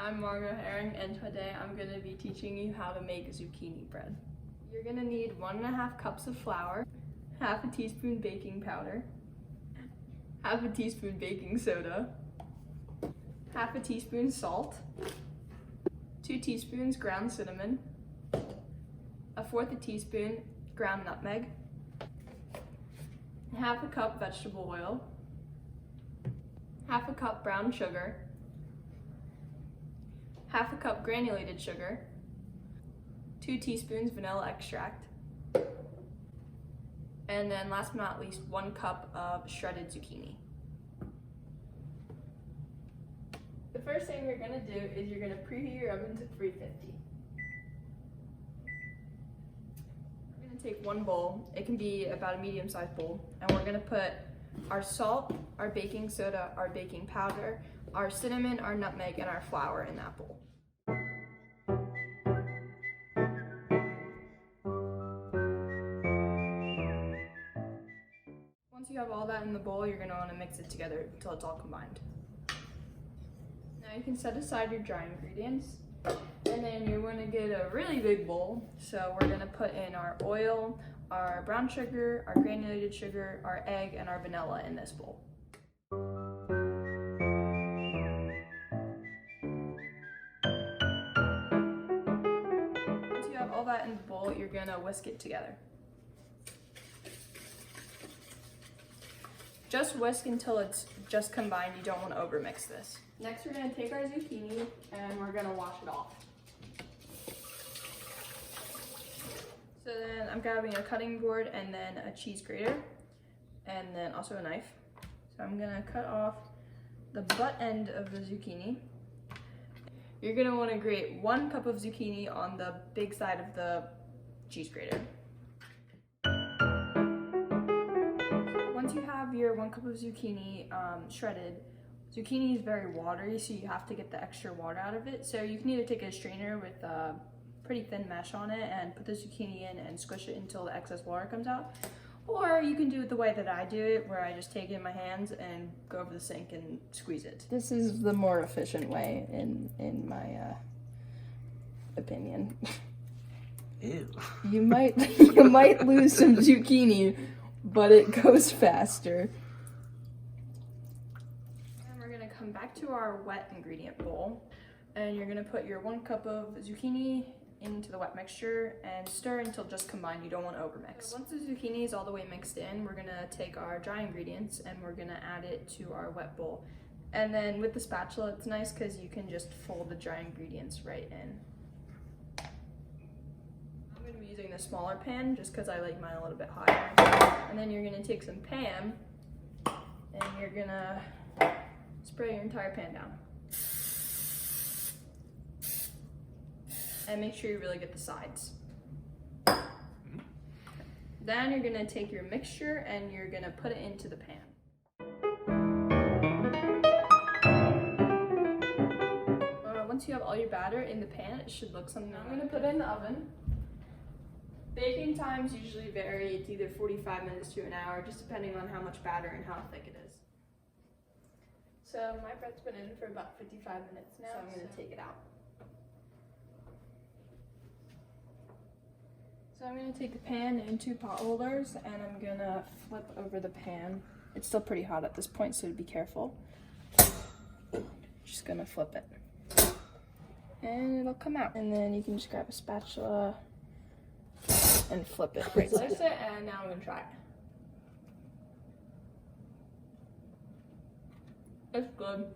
I'm Margot and today I'm going to be teaching you how to make zucchini bread. You're going to need 1.5 cups of flour, half a teaspoon baking powder, half a teaspoon baking soda, half a teaspoon salt, 2 teaspoons ground cinnamon, 1/4 teaspoon ground nutmeg, half a cup vegetable oil, half a cup brown sugar, half a cup granulated sugar, 2 teaspoons vanilla extract, and then last but not least 1 cup of shredded zucchini. The first thing you're gonna do is you're gonna preheat your oven to 350. We're gonna take 1 bowl, it can be about a medium-sized bowl, and we're gonna put our salt, our baking soda, our baking powder, our cinnamon, our nutmeg, and our flour in that bowl. Once you have all that in the bowl, you're going to want to mix it together until it's all combined. Now you can set aside your dry ingredients, and then you're going to get a really big bowl. So we're going to put in our oil, our brown sugar, our granulated sugar, our egg, and our vanilla in this bowl. Once you have all that in the bowl, you're going to whisk it together. Just whisk until it's just combined. You don't want to overmix this. Next, we're going to take our zucchini and we're going to wash it off. So then I'm grabbing a cutting board and then a cheese grater and then also a knife. So I'm going to cut off the butt end of the zucchini. You're going to want to grate 1 cup of zucchini on the big side of the cheese grater. Once you have your 1 cup of zucchini shredded, zucchini is very watery, so you have to get the extra water out of it. So you can either take a strainer with a pretty thin mesh on it and put the zucchini in and squish it until the excess water comes out. Or you can do it the way that I do it, where I just take it in my hands and go over the sink and squeeze it. This is the more efficient way in my opinion. Ew. You might lose some zucchini, but it goes faster. And we're gonna come back to our wet ingredient bowl, and you're gonna put your 1 cup of zucchini into the wet mixture and stir until just combined. You don't want to overmix. So once the zucchini is all the way mixed in, we're gonna take our dry ingredients and we're gonna add it to our wet bowl. And then with the spatula, it's nice because you can just fold the dry ingredients right in. I'm gonna be using the smaller pan just because I like mine a little bit higher. And then you're gonna take some Pam and you're gonna spray your entire pan down. And make sure you really get the sides. Then you're gonna take your mixture and you're gonna put it into the pan. Once you have all your batter in the pan, it should look something. I'm gonna put it in the oven. Baking times usually vary. It's either 45 minutes to an hour, just depending on how much batter and how thick it is. So my bread's been in for about 55 minutes now, so I'm gonna take it out. So I'm gonna take the pan in 2 pot holders and I'm gonna flip over the pan. It's still pretty hot at this point, so be careful. Just gonna flip it. And it'll come out. And then you can just grab a spatula and flip it. Right. Slice it, and now I'm gonna try it. It's good.